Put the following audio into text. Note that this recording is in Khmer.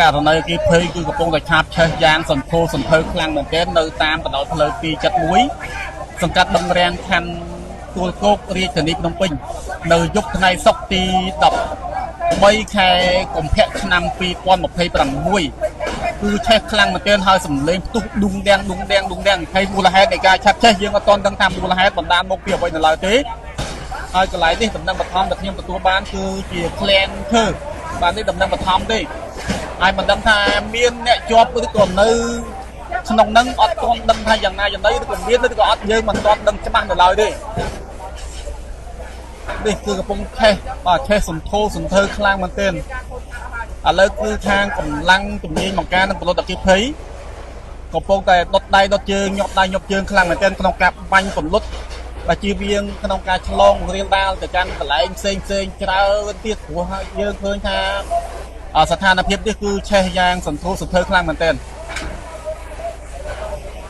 ករណីគេភ័យគឺកំពុងតែឆាបឆេះយ៉ាងសន្ធោសន្ធៅខ្លាំងមែនទែននៅតាមបណ្ដោយផ្លូវ271សង្កាត់បឹងរាំងខណ្ឌទួលគោករាជធានីភ្នំពេញនៅយប់ថ្ងៃសុក្រទី13ខែកុម្ភៈឆ្នាំ2026គឺឆេះខ្លាំងមែនទែនហើយសំឡេងផ្ទុះឌុងដាំងហើយមូលហេតុនៃការឆាប់ឆេះយើងអត់ទាន់ដឹងថាមូលហេតុបណ្ដាលមកពីអ្វីនៅឡើយទេហើយកន្លែងនេះដំណឹងបឋមដែលខ្ញុំទទួលបានគឺជាក្លែងធ្វើបាទនេះដំណឹងបឋមទេហើយមិនដឹងថាមានអ្នកជាប់ឬក៏នៅក្នុងនឹងអត់ទាន់ដឹងថាយ៉ាងណាយ៉ាងណីឬក៏មានឬក៏អត់យើងមិនទាន់ដឹងច្បាស់នៅឡើយទេនេះគឺកំពុងឆេះបាទឆេះសន្ធោសន្ធៅខ្លាំងមែនទែនឥឡូវគឺខាងកម្លាំងជំនាញបង្ការនិងពលរដ្ឋអគ្គិភ័យកំពុងតែដុតដៃដុតជើងញាប់ដៃញាប់ជើងខ្លាំងមែនទែនក្នុងការបាញ់ពលរដ្ឋបាទជាវាងក្នុងការឆ្លងរៀលដាលទៅកាន់កន្លែងផ្សេងច្រើនទៀតព្រោះយើងឃើញថាស្ថានភាពនេះគឺឆេះយ៉ាងសន្ធោសន្ធៅខ្លាំងមែនទែន